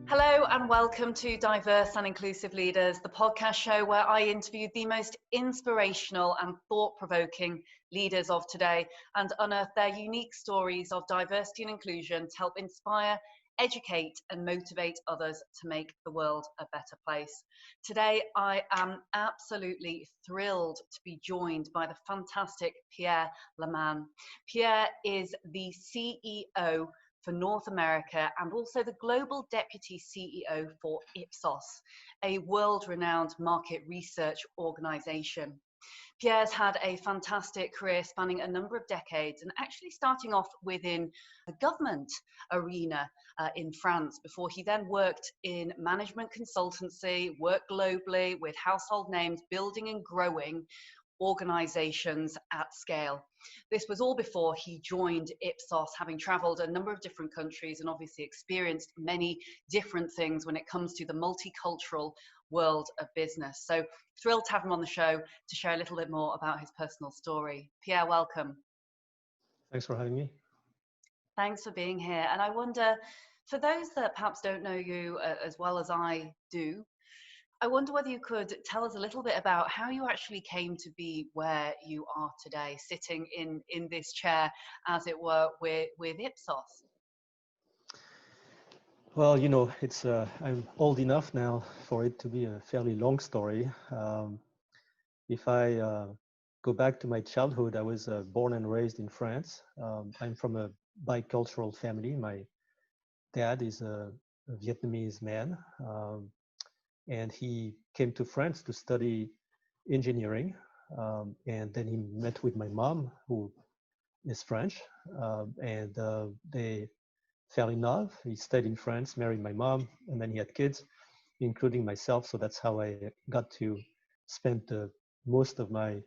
Hello and welcome to Diverse and Inclusive Leaders, the podcast show where I interview the most inspirational and thought-provoking leaders of today and unearth their unique stories of diversity and inclusion to help inspire, educate and motivate others to make the world a better place. Today, I am absolutely thrilled to be joined by the fantastic Pierre Le Manh. Pierre is the CEO for North America and also the Global Deputy CEO for Ipsos, a world-renowned market research organization. Pierre's had a fantastic career spanning a number of decades and actually starting off within the government arena in France before he then worked in management consultancy, worked globally with household names, building and growing organizations at scale. This was all before he joined Ipsos, having traveled a number of different countries and obviously experienced many different things when it comes to the multicultural world of business. So thrilled to have him on the show to share a little bit more about his personal story. Pierre, welcome. Thanks for having me. Thanks for being here. And I wonder, for those that perhaps don't know you as well as I do, I wonder whether you could tell us a little bit about how you actually came to be where you are today, sitting in this chair, as it were, with Ipsos. Well, it's I'm old enough now for it to be a fairly long story. If I go back to my childhood, I was born and raised in France. I'm from a bicultural family. My dad is a Vietnamese man. And he came to France to study engineering. And then he met with my mom, who is French, and they fell in love. He stayed in France, married my mom, and then he had kids, including myself. So that's how I got to spend most of my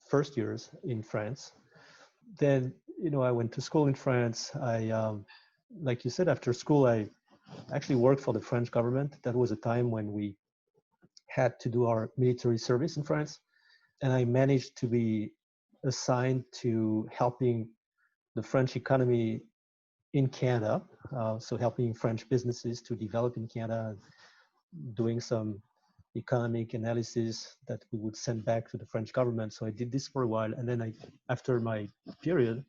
first years in France. Then, I went to school in France. Like you said, after school, I actually worked for the French government. That was a time when we had to do our military service in France. And I managed to be assigned to helping the French economy in Canada. So helping French businesses to develop in Canada, doing some economic analysis that we would send back to the French government. So I did this for a while. And then after my period,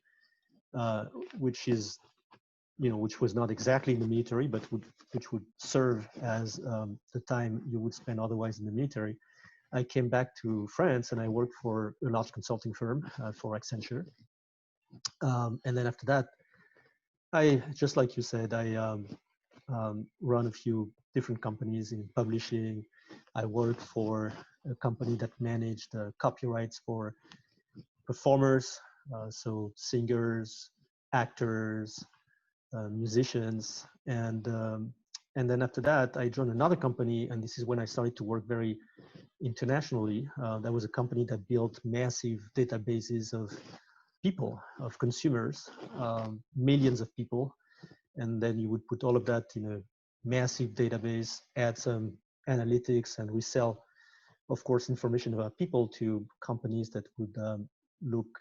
which was not exactly in the military, but which would serve as the time you would spend otherwise in the military, I came back to France and I worked for a large consulting firm for Accenture. And then after that, just like you said, I run a few different companies in publishing. I worked for a company that managed copyrights for performers, so singers, actors, musicians, and then after that I joined another company, and this is when I started to work very internationally. That was a company that built massive databases of people, of consumers, millions of people, and then you would put all of that in a massive database, add some analytics, and we sell, of course, information about people to companies that would look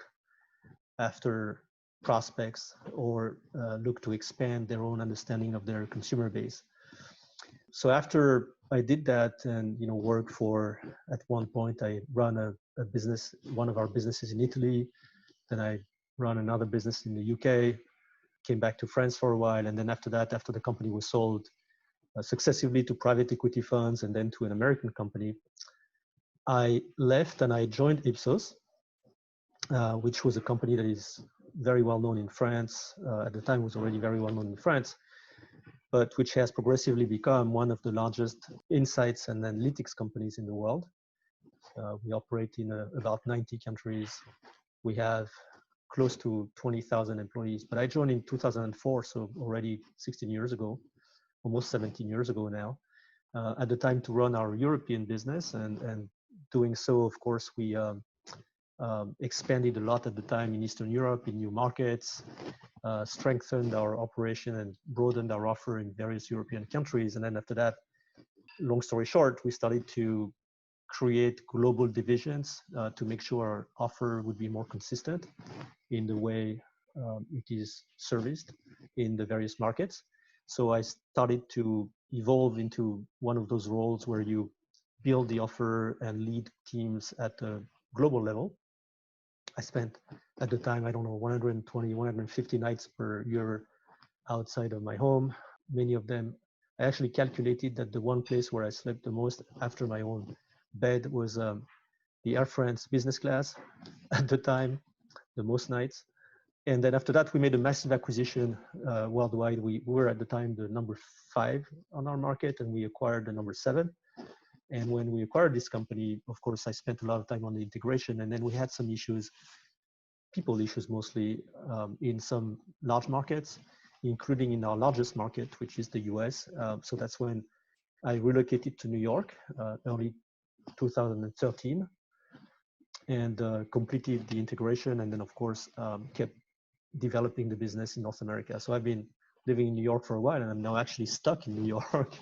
after prospects or look to expand their own understanding of their consumer base. So after I did that and worked for, at one point I run a business, one of our businesses in Italy, then I run another business in the UK, came back to France for a while, and then after that, after the company was sold successively to private equity funds and then to an American company, I left and I joined Ipsos, which was a company that is very well known in France. At the time, was already very well known in France, but which has progressively become one of the largest insights and analytics companies in the world. We operate in about 90 countries. We have close to 20,000 employees. But I joined in 2004, so already 16 years ago, almost 17 years ago now, at the time to run our European business. And doing so, of course, we expanded a lot at the time in Eastern Europe, in new markets, strengthened our operation and broadened our offer in various European countries. And then after that, long story short, we started to create global divisions to make sure our offer would be more consistent in the way it is serviced in the various markets. So I started to evolve into one of those roles where you build the offer and lead teams at a global level. I spent at the time, I don't know, 120, 150 nights per year outside of my home. Many of them, I actually calculated that the one place where I slept the most after my own bed was the Air France business class at the time, the most nights. And then after that, we made a massive acquisition worldwide. We were at the time the number 5 on our market, and we acquired the number 7. And when we acquired this company, of course, I spent a lot of time on the integration, and then we had some issues, people issues mostly, in some large markets, including in our largest market, which is the US. So that's when I relocated to New York, early 2013, and completed the integration, and then of course kept developing the business in North America. So I've been living in New York for a while, and I'm now actually stuck in New York.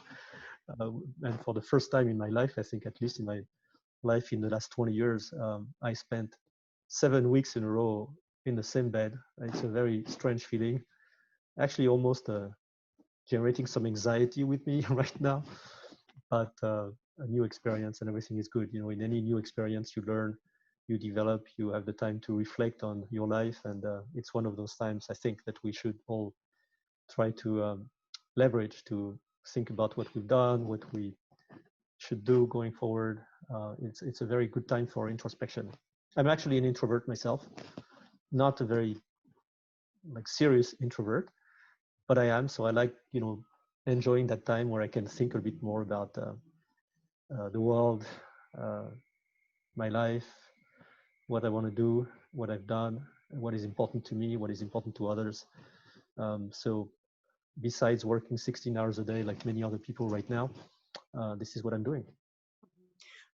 And for the first time in my life, I think, at least in my life in the last 20 years, I spent 7 weeks in a row in the same bed. It's a very strange feeling, actually almost generating some anxiety with me right now, but a new experience, and everything is good. You know, in any new experience, you learn, you develop, you have the time to reflect on your life. And it's one of those times, I think, that we should all try to leverage to think about what we've done, what we should do going forward. It's a very good time for introspection. I'm actually an introvert myself, not a very serious introvert, but I am. So I like, enjoying that time where I can think a bit more about the world, my life, what I want to do, what I've done, what is important to me, what is important to others. So besides working 16 hours a day, like many other people right now, this is what I'm doing.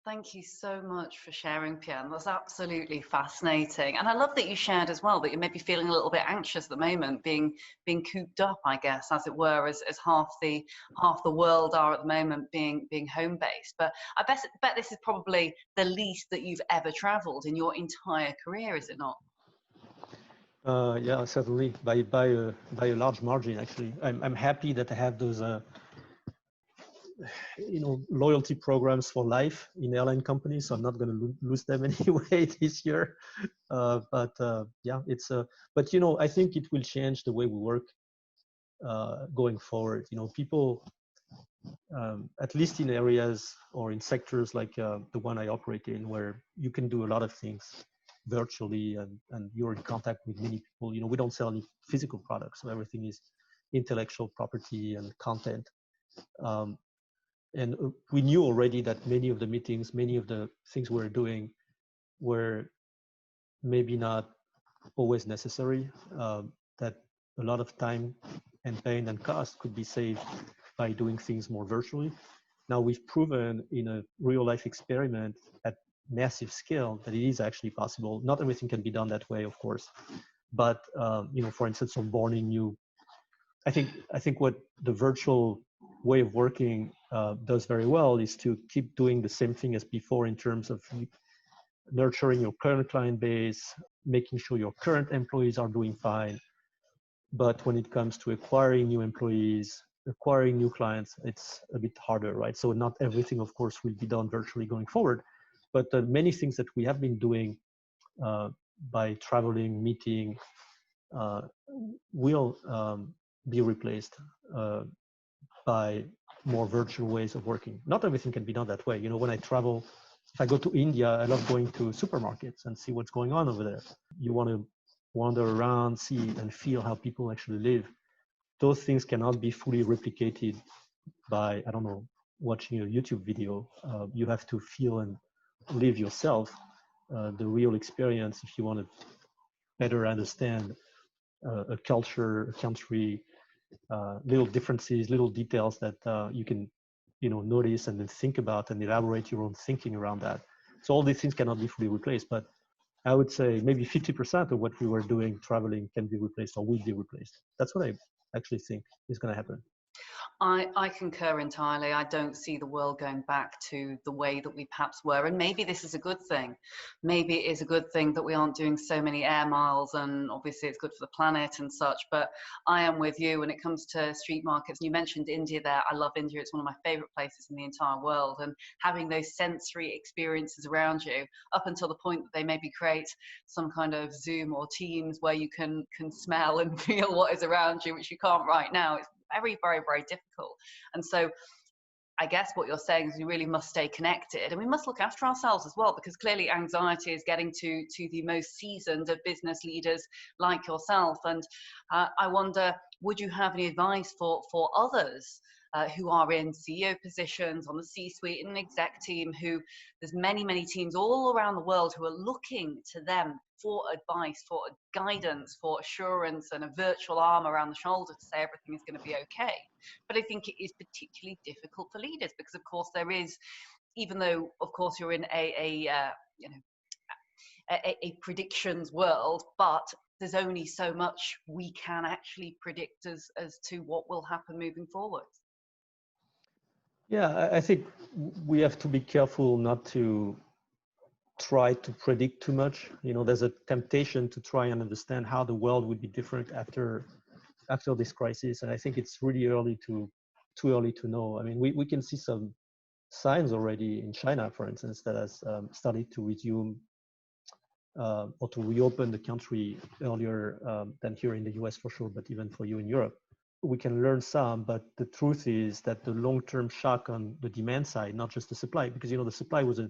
Thank you so much for sharing, Pierre. That's absolutely fascinating. And I love that you shared as well that you may be feeling a little bit anxious at the moment, being cooped up, I guess, as it were, as half the world are at the moment being home based. But I bet this is probably the least that you've ever traveled in your entire career, is it not? Yeah, certainly by a large margin. Actually, I'm happy that I have those loyalty programs for life in airline companies, so I'm not going to lose them anyway this year. Yeah, it's but I think it will change the way we work going forward. People, at least in areas or in sectors like the one I operate in, where you can do a lot of things virtually, and you're in contact with many people. We don't sell any physical products, so everything is intellectual property and content. And we knew already that many of the meetings, many of the things we're doing were maybe not always necessary, that a lot of time and pain and cost could be saved by doing things more virtually. Now we've proven in a real life experiment at massive scale that it is actually possible. Not everything can be done that way, of course, but for instance, onboarding I think what the virtual way of working does very well is to keep doing the same thing as before in terms of nurturing your current client base, making sure your current employees are doing fine. But when it comes to acquiring new employees, acquiring new clients, it's a bit harder, right? So not everything, of course, will be done virtually going forward, but many things that we have been doing by traveling, meeting, will be replaced by more virtual ways of working. Not everything can be done that way. When I travel, if I go to India, I love going to supermarkets and see what's going on over there. You want to wander around, see and feel how people actually live. Those things cannot be fully replicated by, I don't know, watching a YouTube video. You have to feel and live yourself the real experience if you want to better understand a culture, a country, little differences, little details that you can, notice and then think about and elaborate your own thinking around that. So all these things cannot be fully replaced, but I would say maybe 50% of what we were doing traveling can be replaced or will be replaced. That's what I actually think is going to happen. I concur entirely. I don't see the world going back to the way that we perhaps were. And maybe this is a good thing. Maybe it is a good thing that we aren't doing so many air miles, and obviously it's good for the planet and such. But I am with you when it comes to street markets. You mentioned India there. I love India. It's one of my favorite places in the entire world. And having those sensory experiences around you up until the point that they maybe create some kind of Zoom or Teams where you can smell and feel what is around you, which you can't right now. It's very, very, very difficult. And so I guess what you're saying is we really must stay connected, and we must look after ourselves as well, because clearly anxiety is getting to the most seasoned of business leaders like yourself. And I wonder, would you have any advice for others who are in CEO positions on the C-suite and exec team, who there's many teams all around the world who are looking to them for advice, for guidance, for assurance, and a virtual arm around the shoulder to say everything is going to be okay. But I think it is particularly difficult for leaders because, of course, there is, even though, of course, you're in a predictions world, but there's only so much we can actually predict as to what will happen moving forward. Yeah, I think we have to be careful not to try to predict too much. You know, there's a temptation to try and understand how the world would be different after this crisis, and I think it's really too early to know. I mean, we can see some signs already in China, for instance, that has started to resume or to reopen the country earlier than here in the US for sure, but even for you in Europe. We can learn some, but the truth is that the long-term shock on the demand side, not just the supply, because, you know, the supply was a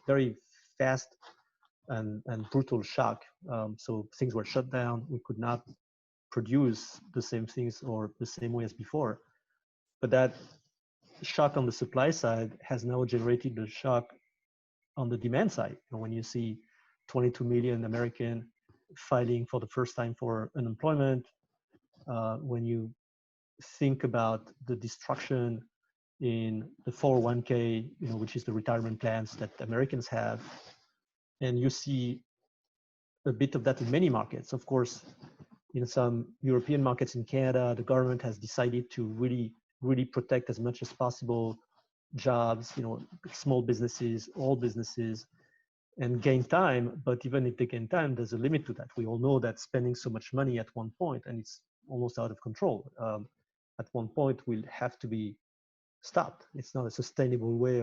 very fast and brutal shock. So things were shut down. We could not produce the same things or the same way as before. But that shock on the supply side has now generated the shock on the demand side. You know, when you see 22 million Americans filing for the first time for unemployment, when you think about the destruction in the 401k, you know, which is the retirement plans that Americans have, and you see a bit of that in many markets. Of course, in some European markets, in Canada, the government has decided to really protect as much as possible jobs, you know, small businesses, all businesses, and gain time. But even if they gain time, there's a limit to that. We all know that spending so much money at one point, and it's almost out of control, at one point will have to be stopped. It's not a sustainable way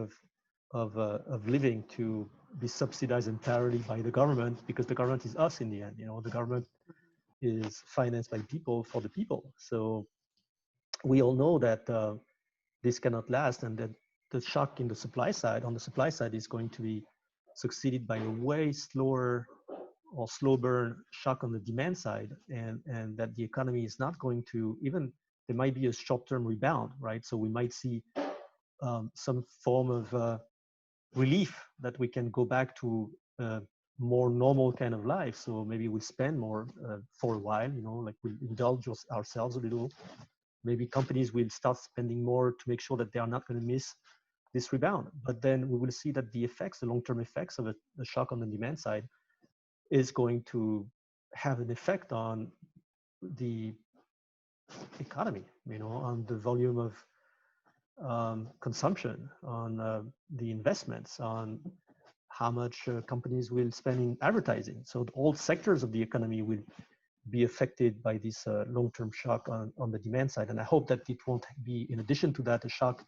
of living to be subsidized entirely by the government, because the government is us in the end. You know, the government is financed by people for the people. So we all know that this cannot last, and that the shock in the supply side, on the supply side, is going to be succeeded by a way slower or slow burn shock on the demand side, and that the economy is not going to, even there might be a short-term rebound, right? So we might see some form of relief, that we can go back to a more normal kind of life. So maybe we spend more for a while, you know, like we indulge ourselves a little. Maybe companies will start spending more to make sure that they are not going to miss this rebound. But then we will see that the effects, the long-term effects of a shock on the demand side, is going to have an effect on the economy, you know, on the volume of consumption, on the investments, on how much companies will spend in advertising. So all sectors of the economy will be affected by this long-term shock on the demand side. And I hope that it won't be, in addition to that, a shock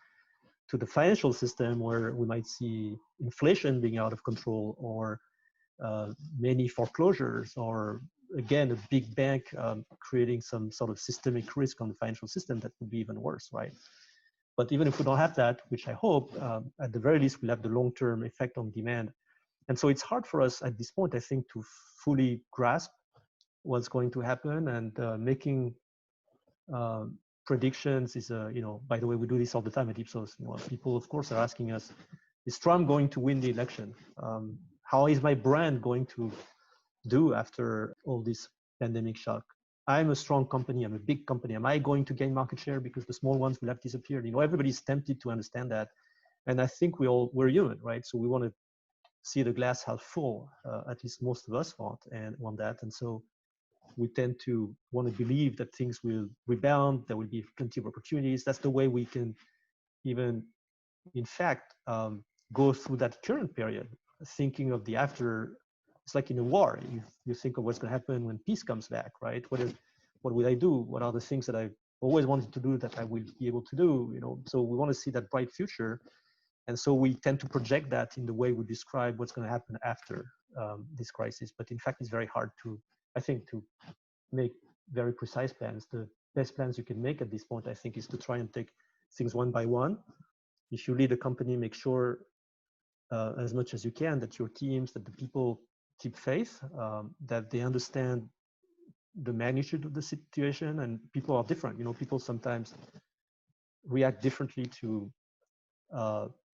to the financial system, where we might see inflation being out of control, or many foreclosures, or again, a big bank creating some sort of systemic risk on the financial system that would be even worse, right? But even if we don't have that, which I hope, at the very least, we'll have the long-term effect on demand. And so it's hard for us at this point, I think, to fully grasp what's going to happen, and making predictions is, you know, by the way, we do this all the time at Ipsos. You know, people, of course, are asking us, is Trump going to win the election? How is my brand going to do after all this pandemic shock? I'm a strong company, I'm a big company. Am I going to gain market share because the small ones will have disappeared? You know, everybody's tempted to understand that. And I think we're human, right? So we want to see the glass half full, at least most of us want that. And so we tend to want to believe that things will rebound, there will be plenty of opportunities. That's the way we can even, in fact, go through that current period, thinking of the after. It's like in a war. You think of what's going to happen when peace comes back, right? What will I do? What are the things that I've always wanted to do that I will be able to do? So we want to see that bright future, and so we tend to project that in the way we describe what's going to happen after this crisis. But in fact, it's very hard to, I think, to make very precise plans. The best plans you can make at this point, I think, is to try and take things one by one. If you lead a company, make sure as much as you can that your teams, that the people keep faith, that they understand the magnitude of the situation. And people are different. People sometimes react differently to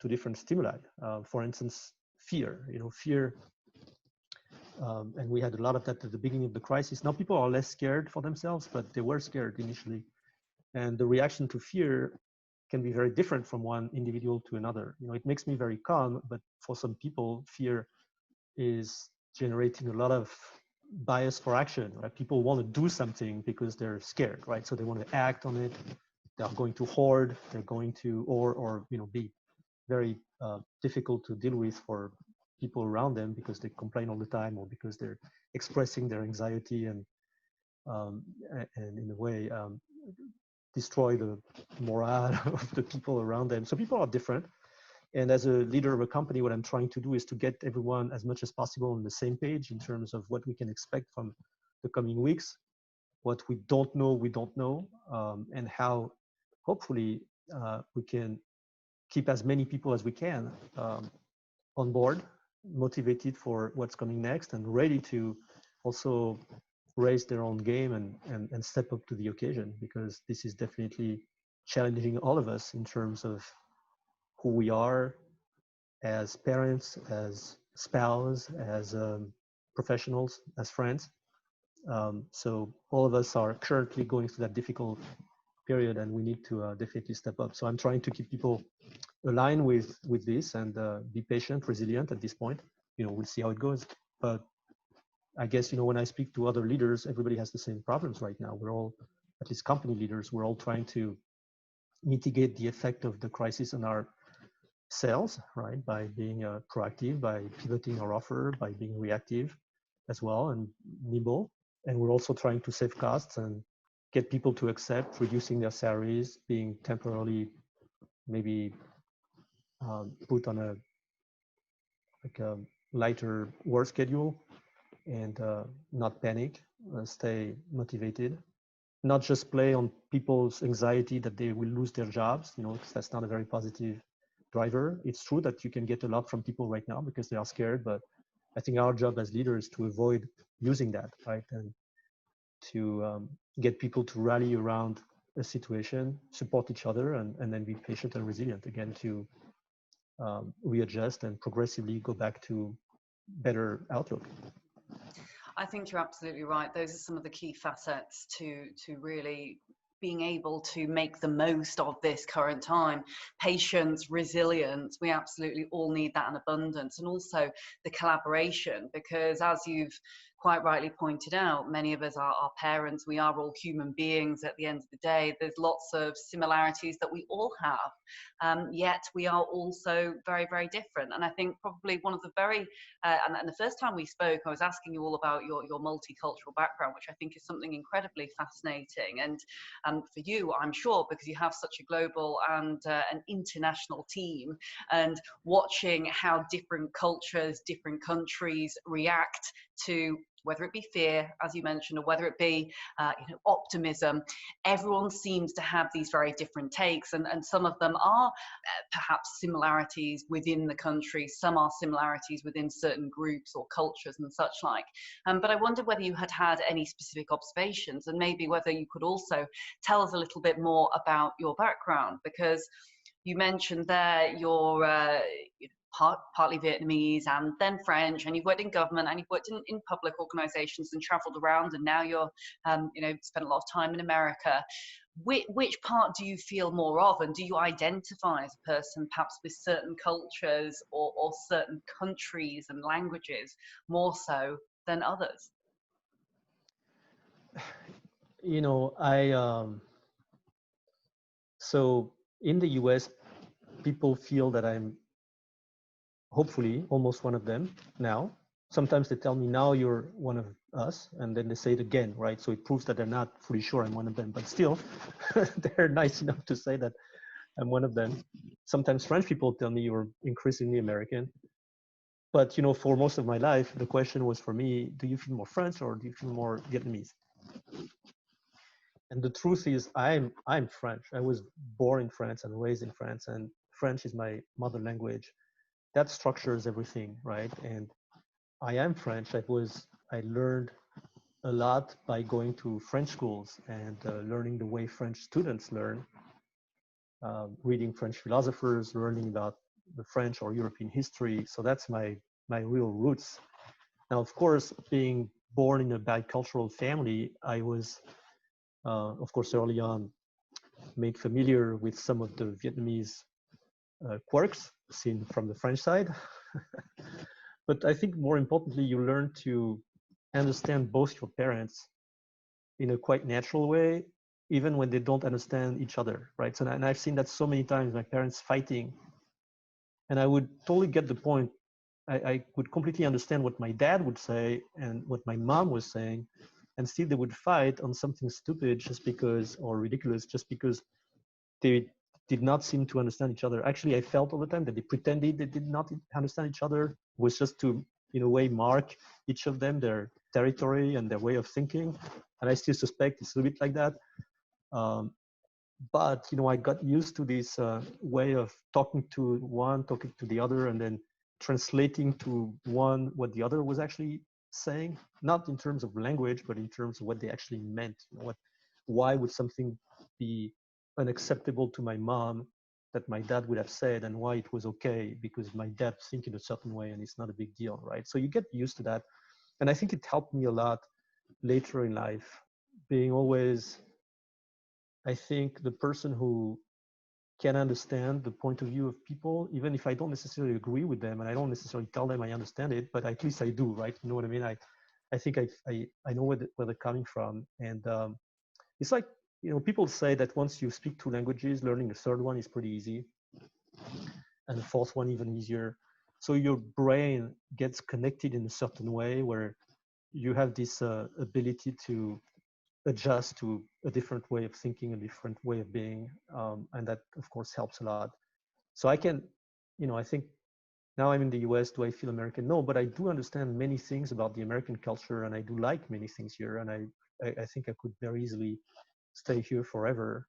different stimuli. For instance, fear. Fear. And we had a lot of that at the beginning of the crisis. Now people are less scared for themselves, but they were scared initially. And the reaction to fear can be very different from one individual to another. It makes me very calm, but for some people, fear is generating a lot of bias for action, right? People want to do something because they're scared, right? So they want to act on it. They're going to hoard. They're going to, or be very difficult to deal with for people around them because they complain all the time, or because they're expressing their anxiety and in a way destroy the morale of the people around them. So people are different. And as a leader of a company, what I'm trying to do is to get everyone as much as possible on the same page in terms of what we can expect from the coming weeks, what we don't know, and how hopefully we can keep as many people as we can on board, motivated for what's coming next, and ready to also raise their own game and step up to the occasion, because this is definitely challenging all of us in terms of who we are as parents, as spouse, as professionals, as friends. So all of us are currently going through that difficult period, and we need to definitely step up. So I'm trying to keep people aligned with this and be patient, resilient at this point. We'll see how it goes. But I guess, when I speak to other leaders, everybody has the same problems right now. We're all, at least company leaders, we're all trying to mitigate the effect of the crisis on our sales, right? By being proactive, by pivoting our offer, by being reactive as well and nimble. And we're also trying to save costs and get people to accept reducing their salaries, being temporarily maybe put on a lighter work schedule, and not panic, stay motivated, not just play on people's anxiety that they will lose their jobs, because that's not a very positive driver. It's true that you can get a lot from people right now because they are scared, but I think our job as leaders is to avoid using that, right? And to get people to rally around a situation, support each other, and then be patient and resilient, again, to readjust and progressively go back to better outlook. I think you're absolutely right. Those are some of the key facets to really being able to make the most of this current time. Patience, resilience, we absolutely all need that in abundance, and also the collaboration, because as you've quite rightly pointed out, many of us are parents. We are all human beings at the end of the day. There's lots of similarities that we all have, yet we are also very, very different. And I think probably one of the very, and the first time we spoke, I was asking you all about your multicultural background, which I think is something incredibly fascinating. And for you, I'm sure, because you have such a global and an international team, and watching how different cultures, different countries react to, whether it be fear, as you mentioned, or whether it be optimism, everyone seems to have these very different takes, and some of them are perhaps similarities within the country, some are similarities within certain groups or cultures and such like. But I wondered whether you had any specific observations, and maybe whether you could also tell us a little bit more about your background, because you mentioned there you're partly Vietnamese and then French, and you've worked in government and you've worked in public organizations and traveled around, and now you're spent a lot of time in America. Which part do you feel more of, and do you identify as a person perhaps with certain cultures or certain countries and languages more so than others? So in the US, people feel that I'm hopefully almost one of them now. Sometimes they tell me, now you're one of us, and then they say it again, right? So it proves that they're not fully sure I'm one of them, but still, they're nice enough to say that I'm one of them. Sometimes French people tell me you're increasingly American. But for most of my life, the question was for me, do you feel more French or do you feel more Vietnamese? And the truth is, I'm French. I was born in France and raised in France, and French is my mother language. That structures everything, right? And I am French. I learned a lot by going to French schools and learning the way French students learn, reading French philosophers, learning about the French or European history. So that's my real roots. Now, of course, being born in a bicultural family, I was, of course, early on made familiar with some of the Vietnamese quirks seen from the French side. But I think more importantly, you learn to understand both your parents in a quite natural way, even when they don't understand each other, right? So, and I've seen that so many times, my parents fighting, and I would totally get the point. I would completely understand what my dad would say and what my mom was saying, and still they would fight on something stupid just because, or ridiculous, just because they did not seem to understand each other. Actually, I felt all the time that they pretended they did not understand each other. It was just to, in a way, mark each of them, their territory and their way of thinking. And I still suspect it's a bit like that. Um, but I got used to this way of talking to one, talking to the other, and then translating to one what the other was actually saying, not in terms of language, but in terms of what they actually meant. Why would something be unacceptable to my mom that my dad would have said, and why it was okay because my dad thinks in a certain way and it's not a big deal, right? So you get used to that, and I think it helped me a lot later in life, being always, I think, the person who can understand the point of view of people, even if I don't necessarily agree with them and I don't necessarily tell them I understand it, but at least I do, right? You know what I mean? I think I know where they're coming from. And it's like, people say that once you speak two languages, learning a third one is pretty easy, and the fourth one even easier. So your brain gets connected in a certain way where you have this ability to adjust to a different way of thinking, a different way of being, and that of course helps a lot. So I can, I think now I'm in the US. Do I feel American? No, but I do understand many things about the American culture, and I do like many things here. And I think I could very easily stay here forever.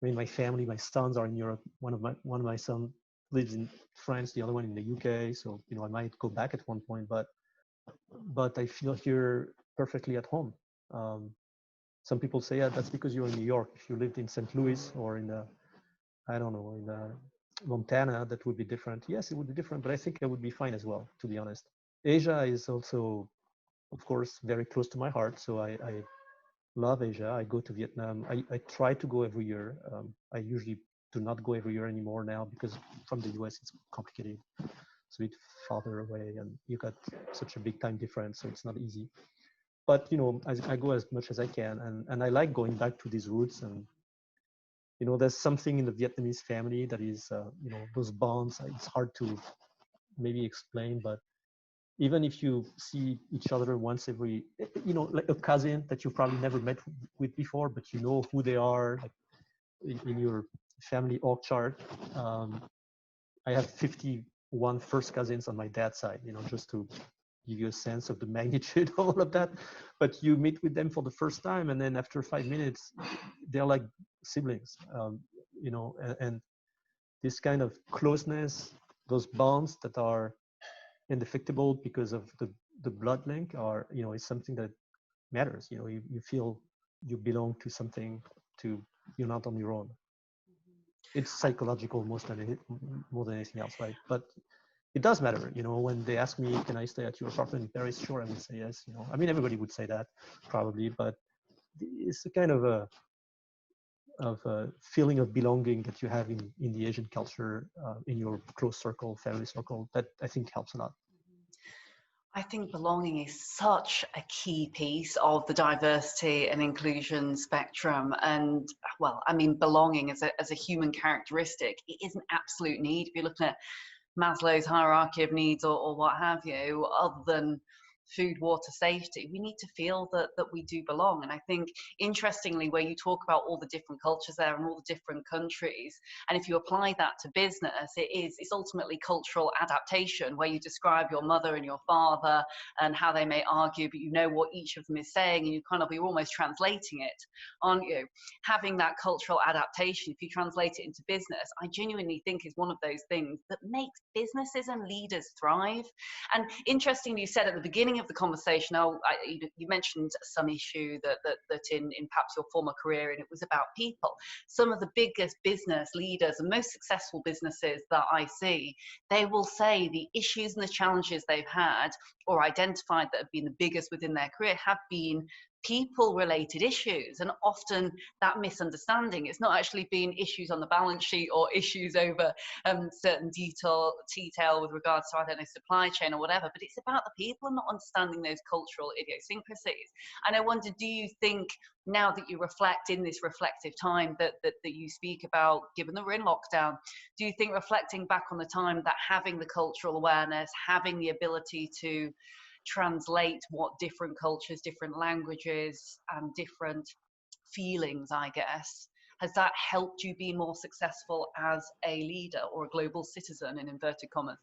I mean, my family, my sons are in Europe. One of my sons lives in France, the other one in the UK. So I might go back at one point, but I feel here perfectly at home. Um, some people say, yeah, that's because you're in New York. If you lived in St. Louis or in I don't know, in Montana, that would be different. Yes, it would be different, but I think I would be fine as well, to be honest. Asia is also, of course, very close to my heart. So I love Asia. I go to Vietnam. I try to go every year. I usually do not go every year anymore now because from the US it's complicated. It's a bit farther away and you got such a big time difference, so it's not easy. But I go as much as I can, and I like going back to these roots. And there's something in the Vietnamese family that is, those bonds. It's hard to maybe explain, but even if you see each other once every, like a cousin that you probably never met with before, but you know who they are, like in your family org chart. I have 51 first cousins on my dad's side, just to give you a sense of the magnitude of all of that. But you meet with them for the first time, and then after 5 minutes, they're like siblings, and this kind of closeness, those bonds that are indefectible because of the blood link are, is something that matters. You feel you belong to something, you're not on your own. It's psychological more than anything else, right? But it does matter, when they ask me, can I stay at your apartment in Paris? Sure, I would say yes. I mean, everybody would say that probably, but it's a kind of a feeling of belonging that you have in the Asian culture, in your close circle, family circle, that I think helps a lot. I think belonging is such a key piece of the diversity and inclusion spectrum. And well, I mean, belonging as a human characteristic, it is an absolute need. If you're looking at Maslow's hierarchy of needs or what have you, other than food, water, safety, we need to feel that we do belong. And I think, interestingly, where you talk about all the different cultures there and all the different countries, and if you apply that to business, it's ultimately cultural adaptation, where you describe your mother and your father and how they may argue, but you know what each of them is saying, and you're almost translating it, aren't you? Having that cultural adaptation, if you translate it into business, I genuinely think is one of those things that makes businesses and leaders thrive. And interestingly, you said at the beginning of the conversation, you mentioned some issue that in perhaps your former career, and it was about people. Some of the biggest business leaders and most successful businesses that I see, they will say the issues and the challenges they've had or identified that have been the biggest within their career have been people related issues. And often that misunderstanding, it's not actually been issues on the balance sheet or issues over certain detail with regards to, I don't know, supply chain or whatever, but it's about the people and not understanding those cultural idiosyncrasies. And I wonder, do you think, now that you reflect in this reflective time that you speak about, given that we're in lockdown, do you think, reflecting back on the time, that having the cultural awareness, having the ability to translate what different cultures, different languages, and different feelings, I guess, has that helped you be more successful as a leader or a global citizen, in inverted commas?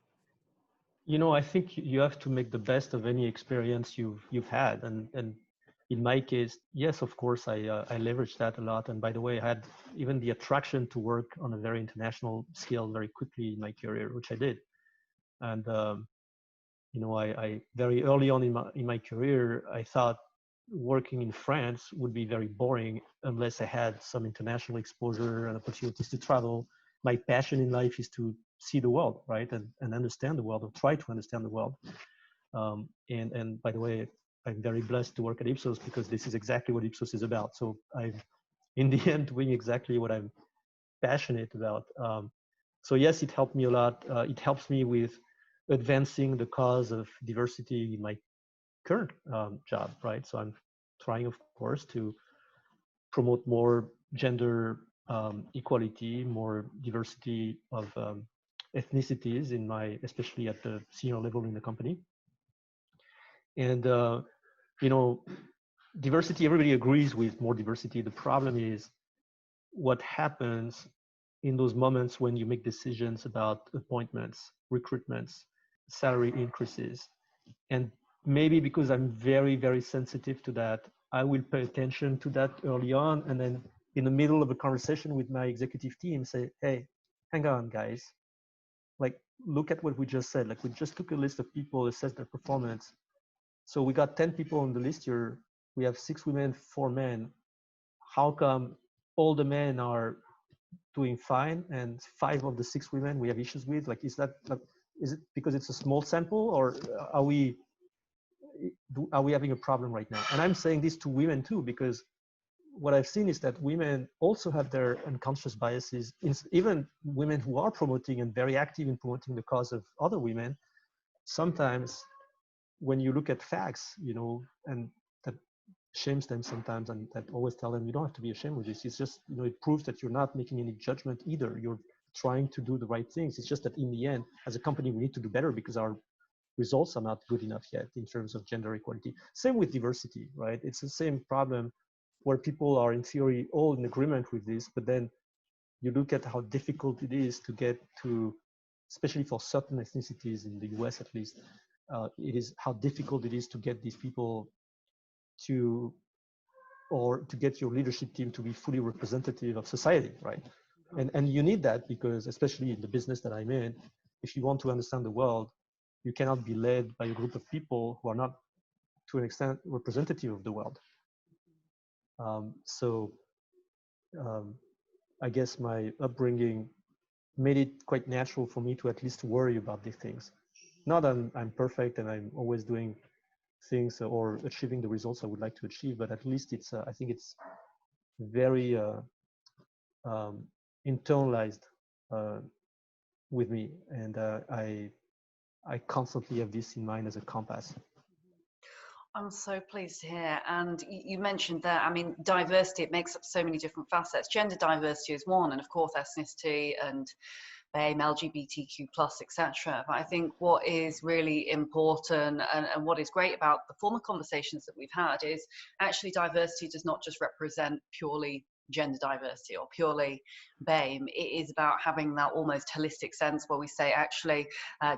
You know, I think you have to make the best of any experience you've had, and in my case, yes, of course, I leveraged that a lot. And by the way, I had even the attraction to work on a very international scale very quickly in my career, which I did. And you know, I very early on in my career, I thought working in France would be very boring unless I had some international exposure and opportunities to travel. My passion in life is to see the world, right, and understand the world, or try to understand the world. And by the way, I'm very blessed to work at Ipsos, because this is exactly what Ipsos is about. So I'm in the end doing exactly what I'm passionate about. So yes, it helped me a lot. It helps me with advancing the cause of diversity in my current job, right? So I'm trying, of course, to promote more gender equality, more diversity of ethnicities in my, especially at the senior level in the company. And you know, diversity, everybody agrees with more diversity. The problem is what happens in those moments when you make decisions about appointments, recruitments, salary increases. And maybe because I'm very, very sensitive to that, I will pay attention to that early on. And then in the middle of a conversation with my executive team, say, hey, hang on, guys. Like, look at what we just said. Like, we just took a list of people, assessed their performance. So we got 10 people on the list here. We have 6 women, 4 men. How come all the men are doing fine and 5 of the 6 women we have issues with? Like, is it because it's a small sample, or are we having a problem right now? And I'm saying this to women too, because what I've seen is that women also have their unconscious biases. Even women who are promoting and very active in promoting the cause of other women, sometimes when you look at facts, you know, and that shames them sometimes, and that always tell them, you don't have to be ashamed with this. It's just, you know, it proves that you're not making any judgment either. You're trying to do the right things. It's just that in the end, as a company, we need to do better because our results are not good enough yet in terms of gender equality. Same with diversity, right? It's the same problem where people are in theory all in agreement with this, but then you look at how difficult it is to get to, especially for certain ethnicities in the US at least, it is how difficult it is to get these people to, or to get your leadership team to be fully representative of society, right? And you need that, because especially in the business that I'm in, if you want to understand the world, you cannot be led by a group of people who are not, to an extent, representative of the world. So I guess my upbringing made it quite natural for me to at least worry about these things. Not that I'm perfect and I'm always doing things or achieving the results I would like to achieve, but at least it's I think it's very internalized with me, and I constantly have this in mind as a compass. I'm so pleased to hear. And you mentioned that, I mean, diversity, it makes up so many different facets. Gender diversity is one, and of course, ethnicity and BAME, LGBTQ plus, etc. But I think what is really important and what is great about the former conversations that we've had is actually diversity does not just represent purely gender diversity or purely BAME. It is about having that almost holistic sense where we say actually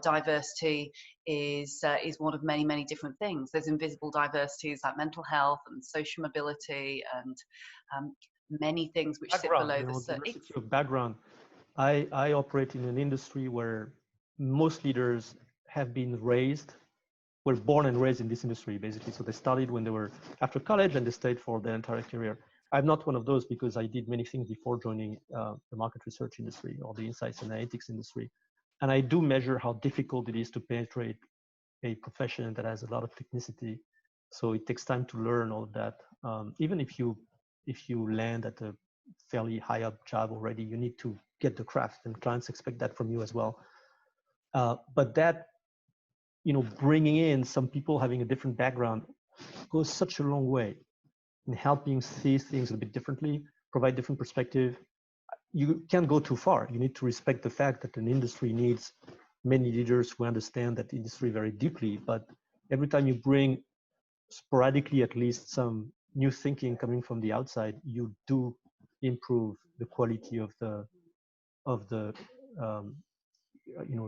diversity is one of many, many different things. There's invisible diversities like mental health and social mobility and many things which sit below the surface. Diversity of background. I operate in an industry where most leaders have been were born and raised in this industry, basically. So they started when they were after college and they stayed for their entire career. I'm not one of those because I did many things before joining the market research industry or the insights and analytics industry. And I do measure how difficult it is to penetrate a profession that has a lot of technicity. So it takes time to learn all of that. Even if you land at a fairly high up job already, you need to get the craft, and clients expect that from you as well. But that, bringing in some people having a different background goes such a long way in helping see things a bit differently, provide different perspective. You can't go too far. You need to respect the fact that an industry needs many leaders who understand that industry very deeply. But every time you bring sporadically at least some new thinking coming from the outside, you do improve the quality of the the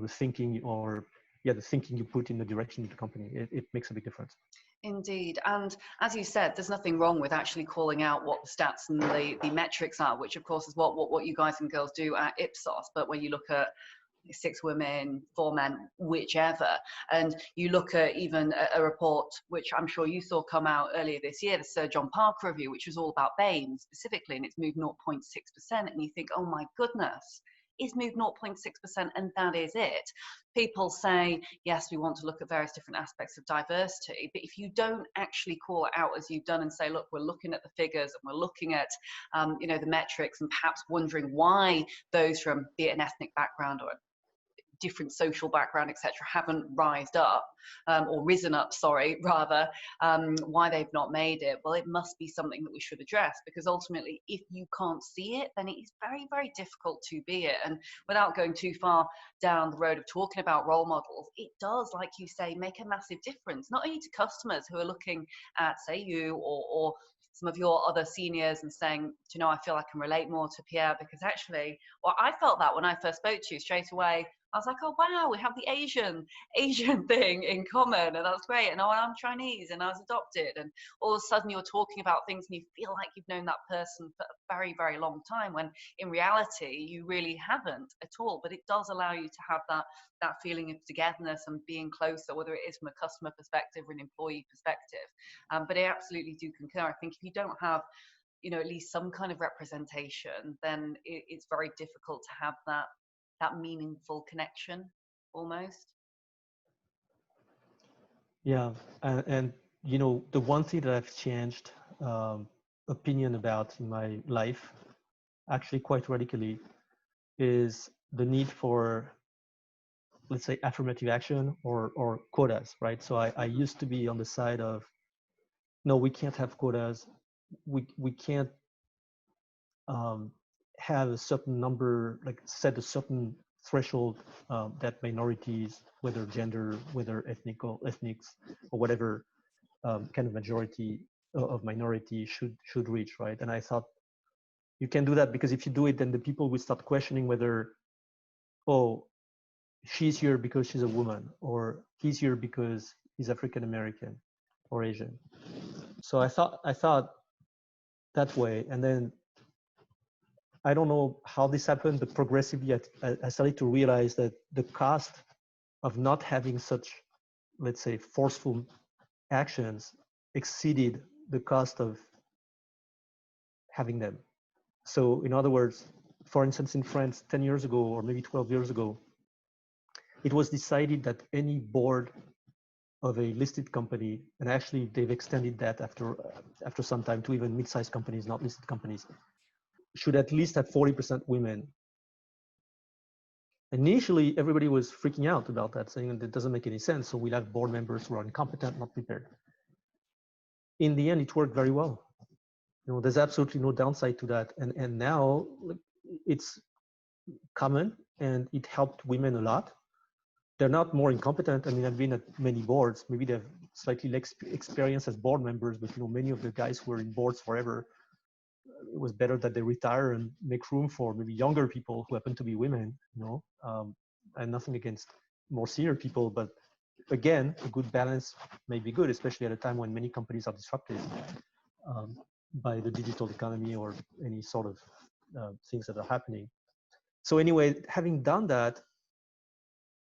thinking, or the thinking you put in the direction of the company. It makes a big difference. Indeed. And as you said, there's nothing wrong with actually calling out what the stats and the metrics are, which of course is what you guys and girls do at Ipsos. But when you look at 6 women, 4 men, whichever, and you look at even a report, which I'm sure you saw come out earlier this year, the Sir John Parker review, which was all about BAME specifically, and it's moved 0.6%. And you think, oh my goodness, it's moved 0.6% and that is it. People say, yes, we want to look at various different aspects of diversity, but if you don't actually call it out as you've done and say, look, we're looking at the figures and we're looking at, the metrics, and perhaps wondering why those from, be it an ethnic background or different social background, etc., haven't risen up, rather, why they've not made it. Well, it must be something that we should address, because ultimately, if you can't see it, then it is very, very difficult to be it. And without going too far down the road of talking about role models, it does, like you say, make a massive difference, not only to customers who are looking at, say, you or some of your other seniors and saying, I feel I can relate more to Pierre, because actually, I felt that when I first spoke to you straight away. I was like, oh, wow, we have the Asian thing in common, and that's great. And I'm Chinese and I was adopted. And all of a sudden you're talking about things and you feel like you've known that person for a very, very long time, when in reality you really haven't at all. But it does allow you to have that feeling of togetherness and being closer, whether it is from a customer perspective or an employee perspective. But I absolutely do concur. I think if you don't have at least some kind of representation, then it's very difficult to have that meaningful connection almost. Yeah, and the one thing that I've changed opinion about in my life, actually quite radically, is the need for, let's say, affirmative action or quotas, right? So I used to be on the side of, no, we can't have quotas. We can't have a certain number, like set a certain threshold that minorities, whether gender, whether ethnics, or whatever kind of majority of minority should reach, right? And I thought, you can do that, because if you do it, then the people will start questioning whether, oh, she's here because she's a woman, or he's here because he's African American or Asian. So I thought that way, and then I don't know how this happened, but progressively I started to realize that the cost of not having such, let's say, forceful actions exceeded the cost of having them. So in other words, for instance, in France 10 years ago, or maybe 12 years ago, it was decided that any board of a listed company, and actually they've extended that after some time to even mid-sized companies, not listed companies, should at least have 40% women Initially, everybody was freaking out about that, saying that it doesn't make any sense. So we'll have board members who are incompetent, not prepared. In the end, it worked very well. There's absolutely no downside to that. And now it's common, and it helped women a lot. They're not more incompetent. I mean, I've been at many boards. Maybe they have slightly less experience as board members, but many of the guys who were in boards forever, it was better that they retire and make room for maybe younger people who happen to be women. And nothing against more senior people, but again, a good balance may be good, especially at a time when many companies are disrupted by the digital economy or any sort of things that are happening. So anyway, having done that,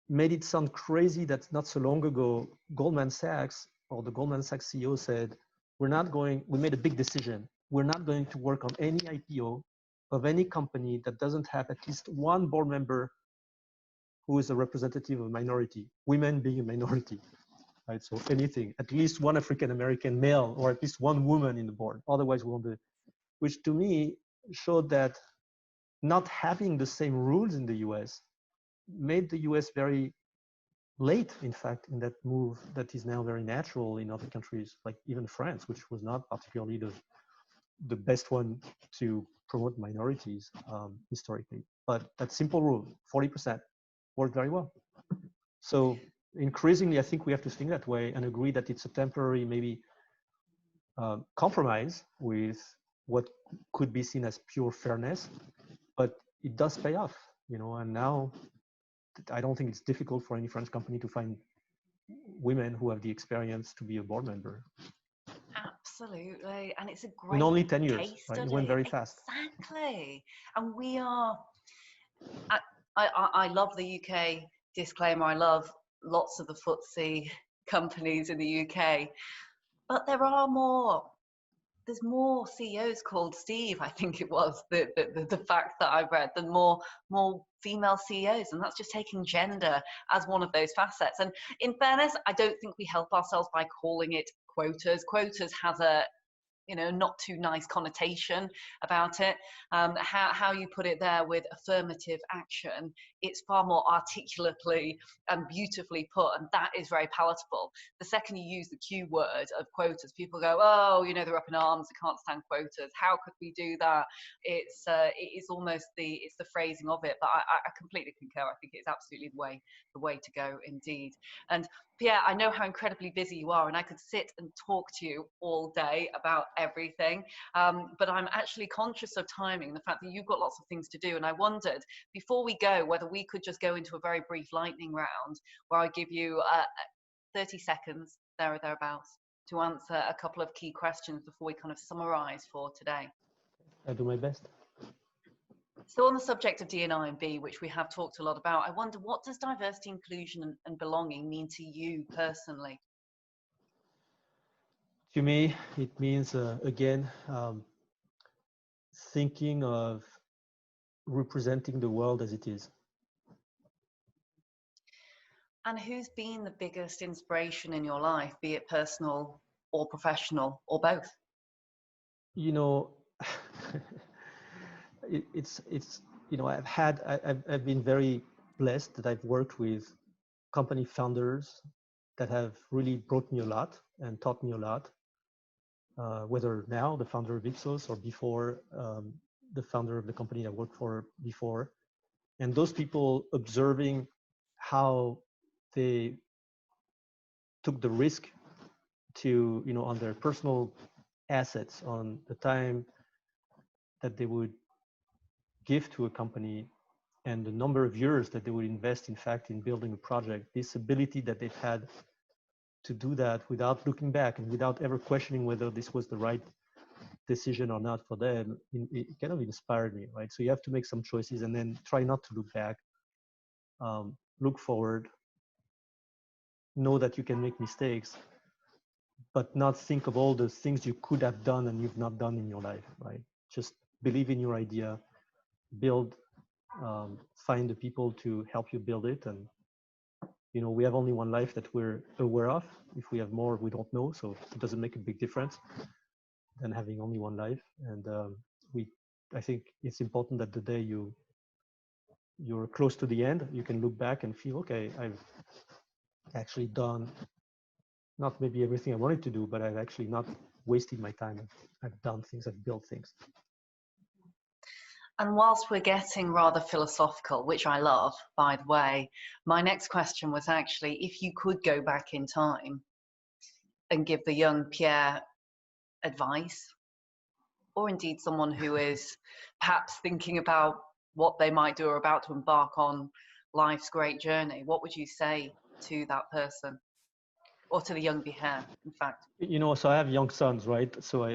made it sound crazy that not so long ago, Goldman Sachs or the Goldman Sachs CEO said, we made a big decision. We're not going to work on any IPO of any company that doesn't have at least one board member who is a representative of a minority, women being a minority, right? So anything, at least one African-American male or at least one woman in the board. Otherwise we won't do it, which to me showed that not having the same rules in the US made the US very late, in fact, in that move that is now very natural in other countries, like even France, which was not particularly the best one to promote minorities historically. But that simple rule, 40%, worked very well. So increasingly, I think we have to think that way and agree that it's a temporary, maybe compromise with what could be seen as pure fairness, but it does pay off, and now I don't think it's difficult for any French company to find women who have the experience to be a board member. Absolutely. And it's a great in only 10 years, case right? study. It went very fast. Exactly. And we are, I love the UK, disclaimer, I love lots of the FTSE companies in the UK, but there's more CEOs called Steve, I think it was, the fact that I read, than more female CEOs. And that's just taking gender as one of those facets. And in fairness, I don't think we help ourselves by calling it quotas. Quotas has a not too nice connotation about it. How you put it there with affirmative action, it's far more articulately and beautifully put, and that is very palatable. The second you use the Q word of quotas, people go, oh, they're up in arms, I can't stand quotas. How could we do that? It is almost the phrasing of it, but I completely concur. I think it's absolutely the way to go indeed. And Pierre, I know how incredibly busy you are, and I could sit and talk to you all day about everything, but I'm actually conscious of timing, the fact that you've got lots of things to do, and I wondered, before we go, whether we could just go into a very brief lightning round where I give you 30 seconds, there or thereabouts, to answer a couple of key questions before we kind of summarize for today. I'll do my best. So on the subject of D&I and B, which we have talked a lot about, I wonder, what does diversity, inclusion and belonging mean to you personally? To me, it means, again, thinking of representing the world as it is. And who's been the biggest inspiration in your life, be it personal or professional or both? It's I've been very blessed that I've worked with company founders that have really brought me a lot and taught me a lot, whether now the founder of Ipsos or before, the founder of the company I worked for before. And those people, observing how they took the risk to, on their personal assets, on the time that they would give to a company and the number of years that they would invest, in fact, in building a project, this ability that they've had to do that without looking back and without ever questioning whether this was the right decision or not for them, it kind of inspired me, right? So you have to make some choices and then try not to look back, look forward, know that you can make mistakes, but not think of all the things you could have done and you've not done in your life, right? Just believe in your idea, build, find the people to help you build it. And, we have only one life that we're aware of. If we have more, we don't know. So it doesn't make a big difference than having only one life. And I think it's important that the day you you're close to the end, you can look back and feel, okay, I've actually done not maybe everything I wanted to do, but I've actually not wasted my time. I've done things, I've built things. And whilst we're getting rather philosophical, which I love, by the way, my next question was actually, if you could go back in time and give the young Pierre advice, or indeed someone who is perhaps thinking about what they might do or about to embark on life's great journey, what would you say to that person? Or to the young Pierre, in fact? You know, so I have young sons, right? So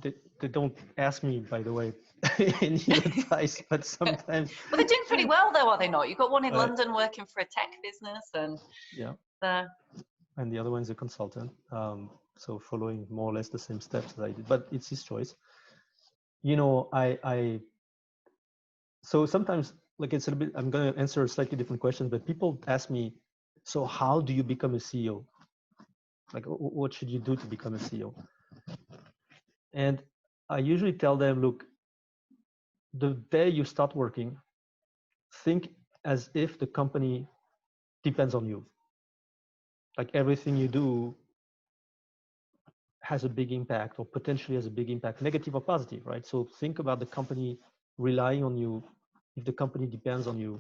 they don't ask me, by the way, any advice, but sometimes. Well, they're doing pretty well, though, are they not? You've got one in London working for a tech business, and yeah, and the other one's a consultant. So following more or less the same steps that I did, but it's his choice. You know, so sometimes, like, it's a bit, I'm going to answer a slightly different question, but people ask me, so how do you become a CEO? Like, what should you do to become a CEO? And I usually tell them, look, the day you start working, think as if the company depends on you. Like, everything you do has a big impact, or potentially has a big impact, negative or positive, right? So think about the company relying on you. If the company depends on you,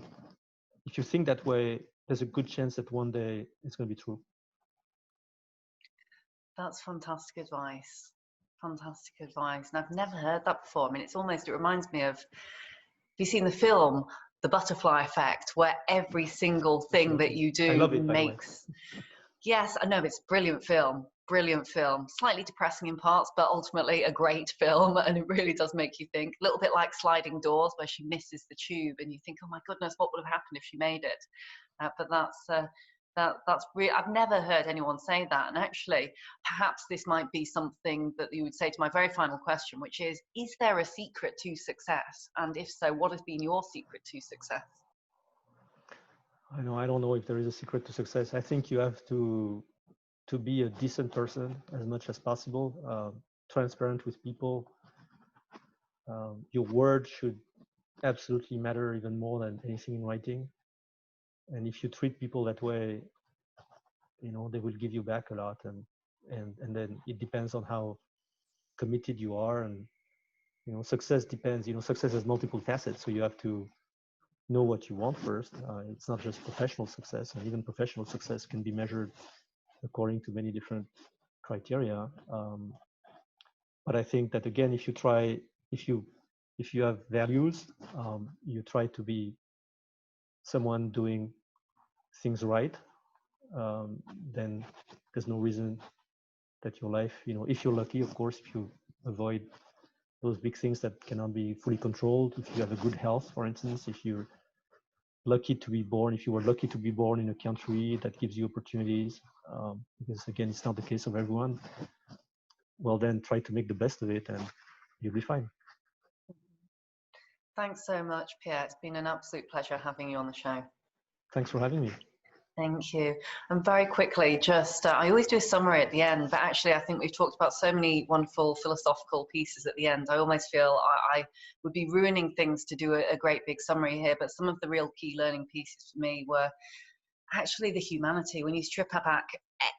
if you think that way, there's a good chance that one day it's going to be true. That's fantastic advice. Fantastic advice. And I've never heard that before. I mean, it reminds me of, have you seen the film, The Butterfly Effect, where every single thing that you do I love it, makes... Yes, I know, it's a brilliant film. Brilliant film. Slightly depressing in parts, but ultimately a great film, and it really does make you think. A little bit like Sliding Doors, where she misses the tube, and you think, oh my goodness, what would have happened if she made it? But that's I've never heard anyone say that. And actually, perhaps this might be something that you would say to my very final question, which is there a secret to success? And if so, what has been your secret to success? I don't know if there is a secret to success. I think you have to be a decent person as much as possible, transparent with people. Your word should absolutely matter even more than anything in writing. And if you treat people that way, they will give you back a lot. And then it depends on how committed you are. And, success depends, success has multiple facets. So you have to know what you want first. It's not just professional success, and even professional success can be measured according to many different criteria. But I think that, again, if you have values, you try to be someone doing things right, then there's no reason that your life, if you're lucky, of course, if you avoid those big things that cannot be fully controlled, if you have a good health, for instance, if you were lucky to be born in a country that gives you opportunities, because again, it's not the case of everyone, well, then try to make the best of it and you'll be fine. Thanks so much, Pierre. It's been an absolute pleasure having you on the show. Thanks for having me. Thank you. And very quickly, I always do a summary at the end, but actually I think we've talked about so many wonderful philosophical pieces at the end. I almost feel I would be ruining things to do a great big summary here, but some of the real key learning pieces for me were actually the humanity. When you strip back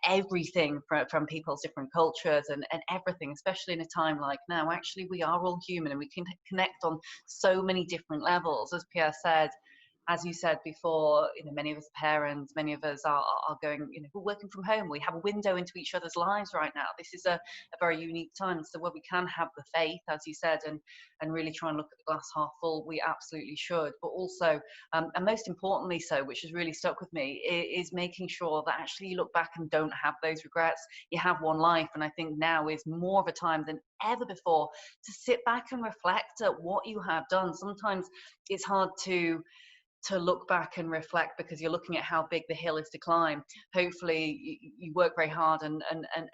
everything from people's different cultures and everything, especially in a time like now, actually we are all human and we can connect on so many different levels. As Pierre said, as you said before, many of us parents, many of us are going, we're working from home. We have a window into each other's lives right now. This is a very unique time. So where we can have the faith, as you said, and really try and look at the glass half full, we absolutely should. But also, and most importantly so, which has really stuck with me, is making sure that actually you look back and don't have those regrets. You have one life. And I think now is more of a time than ever before to sit back and reflect at what you have done. Sometimes it's hard to look back and reflect because you're looking at how big the hill is to climb. Hopefully you work very hard and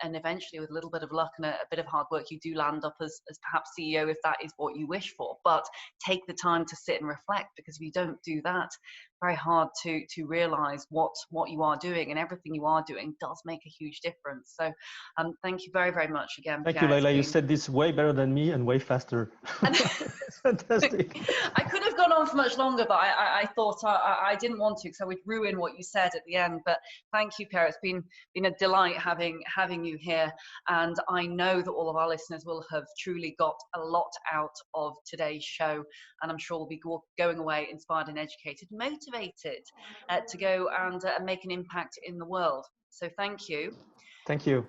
eventually with a little bit of luck and a bit of hard work, you do land up as perhaps CEO if that is what you wish for. But take the time to sit and reflect, because if you don't do that, very hard to realize what you are doing, and everything you are doing does make a huge difference. So thank you very, very much again, Thank Pierre. you, Leila. You said this way better than me and way faster. Fantastic. I could have gone on for much longer, but I thought I didn't want to, because I would ruin what you said at the end. But thank you, Pierre. It's been a delight having you here, and I know that all of our listeners will have truly got a lot out of today's show, and I'm sure we'll be going away inspired and educated, motivated to go and make an impact in the world. So thank you. Thank you.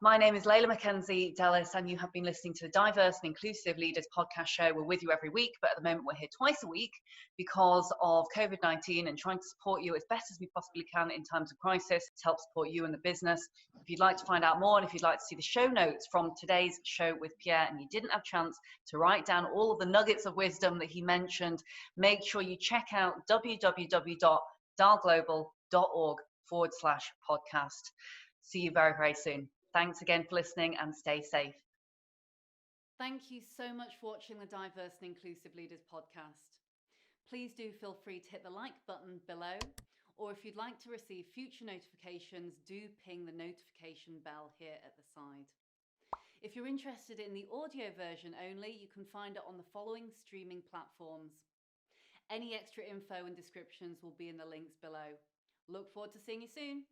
My name is Leila Mackenzie Dellis, and you have been listening to the Diverse and Inclusive Leaders podcast show. We're with you every week, but at the moment we're here twice a week because of COVID-19 and trying to support you as best as we possibly can in times of crisis to help support you and the business. If you'd like to find out more, and if you'd like to see the show notes from today's show with Pierre, and you didn't have a chance to write down all of the nuggets of wisdom that he mentioned, make sure you check out www.dalglobal.org/podcast. See you very, very soon. Thanks again for listening, and stay safe. Thank you so much for watching the Diverse and Inclusive Leaders podcast. Please do feel free to hit the like button below, or if you'd like to receive future notifications, do ping the notification bell here at the side. If you're interested in the audio version only, you can find it on the following streaming platforms. Any extra info and descriptions will be in the links below. Look forward to seeing you soon.